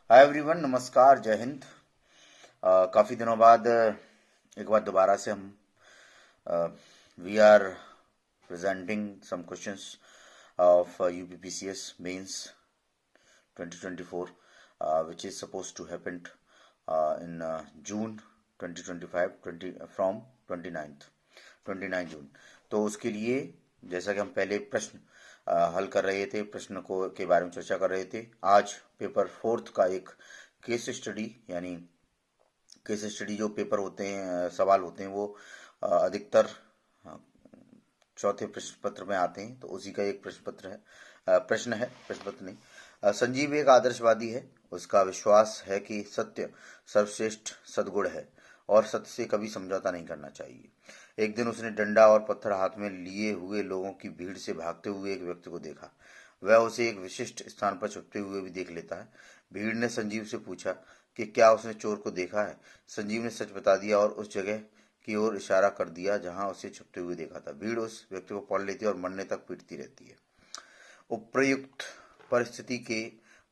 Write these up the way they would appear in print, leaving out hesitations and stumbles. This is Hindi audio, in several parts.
हाय एवरीवन, नमस्कार, जय हिंद। काफ़ी दिनों बाद एक बार दोबारा से हम we are presenting some questions of UPPCS mains 2024, which is supposed to happen in June 2025 from 29 जून। तो उसके लिए जैसा कि हम पहले प्रश्न हल कर रहे थे, प्रश्न को के बारे में चर्चा कर रहे थे, आज पेपर फोर्थ का एक केस स्टडी यानी केस स्टडी जो पेपर होते हैं, सवाल होते हैं, वो अधिकतर अ, चौथे प्रश्न पत्र में आते हैं। तो उसी का एक प्रश्न पत्र है, प्रश्न पत्र नहीं। संजीव एक आदर्शवादी है। उसका विश्वास है कि सत्य सर्वश्रेष्ठ सद्गुण है और सत्य से कभी समझौता नहीं करना चाहिए। एक दिन उसने डंडा और पत्थर हाथ में लिए हुए लोगों की भीड़ से भागते हुए एक व्यक्ति को देखा। वह उसे एक विशिष्ट स्थान पर छुपते हुए भी देख लेता है। भीड़ ने संजीव से पूछा कि क्या उसने चोर को देखा है। संजीव ने सच बता दिया और उस जगह की ओर इशारा कर दिया जहां उसे छुपते हुए देखा था। भीड़ उस व्यक्ति को पकड़ लेती है और मरने तक पीटती रहती है। उपर्युक्त परिस्थिति के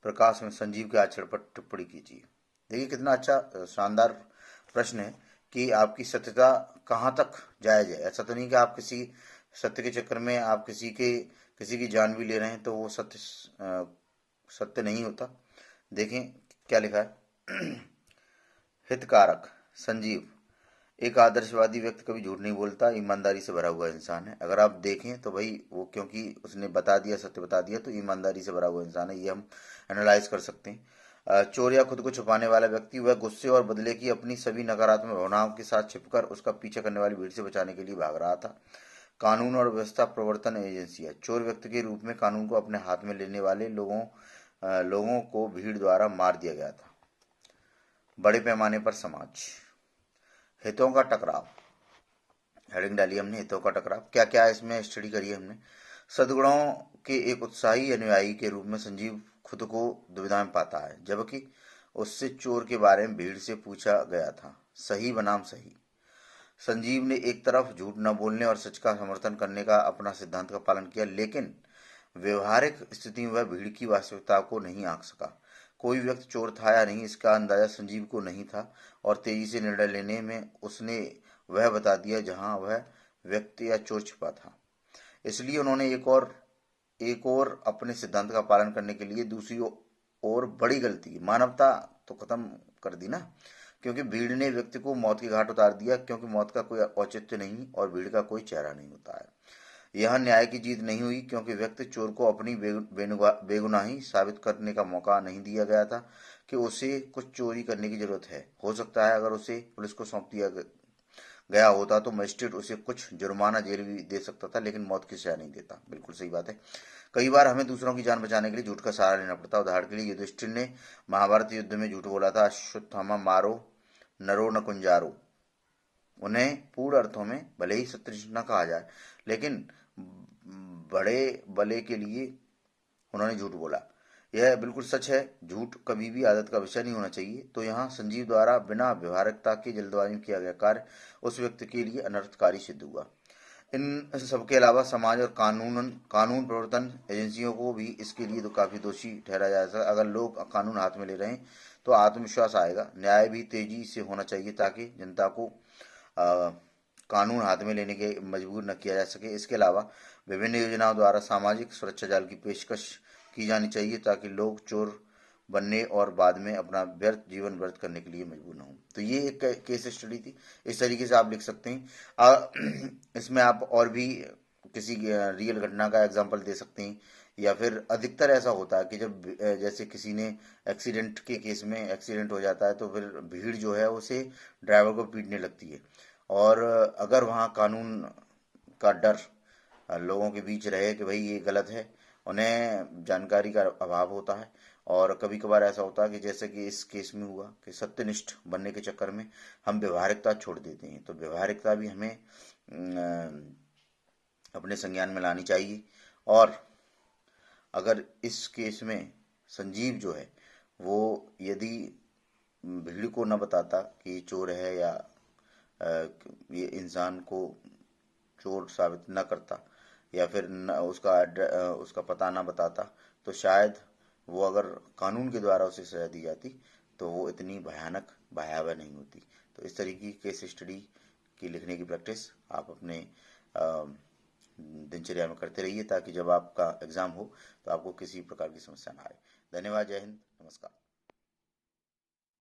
प्रकाश में संजीव के आचरण पर टिप्पणी कीजिए। देखिए कितना अच्छा शानदार प्रश्न है कि आपकी सत्यता कहाँ तक जायज है। ऐसा तो नहीं कि आप किसी सत्य के चक्कर में आप किसी की जान भी ले रहे हैं तो वो सत्य नहीं होता। देखें क्या लिखा है। हितकारक संजीव एक आदर्शवादी व्यक्ति कभी झूठ नहीं बोलता, ईमानदारी से भरा हुआ इंसान है। अगर आप देखें तो भाई वो क्योंकि उसने बता दिया, सत्य बता दिया, तो ईमानदारी से भरा हुआ इंसान है, ये हम एनालाइज कर सकते हैं। चोर या खुद को छुपाने वाला व्यक्ति वह गुस्से और बदले की अपनी सभी नकारात्मक भावनाओं के साथ छिपकर उसका पीछा करने वाली भीड़ से बचाने के लिए भाग रहा था। कानून और व्यवस्था प्रवर्तन एजेंसियां चोर व्यक्ति के रूप में कानून को अपने हाथ में लेने वाले लोगों को भीड़ द्वारा मार दिया गया था। बड़े पैमाने पर समाज हितों का टकराव, हेडिंग डाली हमने, हितों का टकराव। क्या क्या इसमें स्टडी करी है हमने। सद्गुणों के एक उत्साही अनुयायी के रूप में संजीव खुद को दुविधा में पाता है, जबकि उससे चोर के बारे में भीड़ से पूछा गया था। सही बनाम सही। संजीव ने एक तरफ झूठ न बोलने और सच का समर्थन करने का अपना सिद्धांत का पालन किया, लेकिन व्यवहारिक स्थिति में वह भीड़ की वास्तविकता को नहीं आंक सका। कोई व्यक्ति चोर था या नहीं इसका अंदाजा संजीव को नहीं था और तेजी से निर्णय लेने में उसने वह बता दिया जहां वह व्यक्ति या चोर छिपा था। इसलिए उन्होंने एक और अपने सिद्धांत का पालन करने के लिए दूसरी ओर बड़ी गलती की। मानवता तो खत्म कर दी ना, क्योंकि भीड़ ने व्यक्ति को मौत के घाट उतार दिया, क्योंकि मौत का कोई औचित्य नहीं और भीड़ का कोई चेहरा नहीं होता है। यह न्याय की जीत नहीं हुई, क्योंकि व्यक्ति चोर को अपनी बेगुनाही साबित करने का मौका नहीं दिया गया था कि उसे कुछ चोरी करने की जरूरत है। हो सकता है अगर उसे पुलिस को सौंप दिया गया होता तो मजिस्ट्रेट उसे कुछ जुर्माना, जेल भी दे सकता था, लेकिन मौत की सजा नहीं देता। बिल्कुल सही बात है। कई बार हमें दूसरों की जान बचाने के लिए झूठ का सहारा लेना पड़ता है। उदाहरण के लिए युधिष्ठिर ने महाभारत युद्ध में झूठ बोला था, अश्वत्थामा मारो नरो न कुंजारो। उन्हें पूर्ण अर्थों में भले ही सत्यनिष्ठ न कहा जाए, लेकिन बड़े भले के लिए उन्होंने झूठ बोला। यह बिल्कुल सच है। झूठ कभी भी आदत का विषय नहीं होना चाहिए। तो यहाँ संजीव द्वारा बिना व्यवहारिकता के जल्दबाजी में किया गया कार्य उस व्यक्ति के लिए अनर्थकारी सिद्ध हुआ। इन सबके अलावा समाज और कानून प्रवर्तन एजेंसियों को भी इसके लिए तो काफी दोषी ठहराया जा सकता है। अगर लोग कानून हाथ में ले रहे हैं तो आत्मविश्वास आएगा। न्याय भी तेजी से होना चाहिए ताकि जनता को कानून हाथ में लेने के मजबूर न किया जा सके। इसके अलावा विभिन्न योजनाओं द्वारा सामाजिक सुरक्षा जाल की पेशकश की जानी चाहिए ताकि लोग चोर बनने और बाद में अपना व्यर्थ जीवन व्यर्थ करने के लिए मजबूर न हो। तो ये एक केस स्टडी थी। इस तरीके से आप लिख सकते हैं। इसमें आप और भी किसी रियल घटना का एग्जाम्पल दे सकते हैं, या फिर अधिकतर ऐसा होता है कि जब जैसे किसी ने एक्सीडेंट के केस में एक्सीडेंट हो जाता है तो फिर भीड़ जो है उसे ड्राइवर को पीटने लगती है। और अगर वहाँ कानून का डर लोगों के बीच रहे कि भाई ये गलत है, उन्हें जानकारी का अभाव होता है। और कभी कभार ऐसा होता है कि जैसे कि इस केस में हुआ कि सत्यनिष्ठ बनने के चक्कर में हम व्यवहारिकता छोड़ देते हैं। तो व्यवहारिकता भी हमें अपने संज्ञान में लानी चाहिए। और अगर इस केस में संजीव जो है वो यदि भीड़ को न बताता कि चोर है, या ये इंसान को चोर साबित न करता, या फिर न उसका पता न बताता, तो शायद वो अगर कानून के द्वारा उसे सजा दी जाती तो वो इतनी भयावह नहीं होती। तो इस तरीके की केस स्टडी की लिखने की प्रैक्टिस आप अपने दिनचर्या में करते रहिए, ताकि जब आपका एग्जाम हो तो आपको किसी प्रकार की समस्या ना आए। धन्यवाद। जय हिंद। नमस्कार।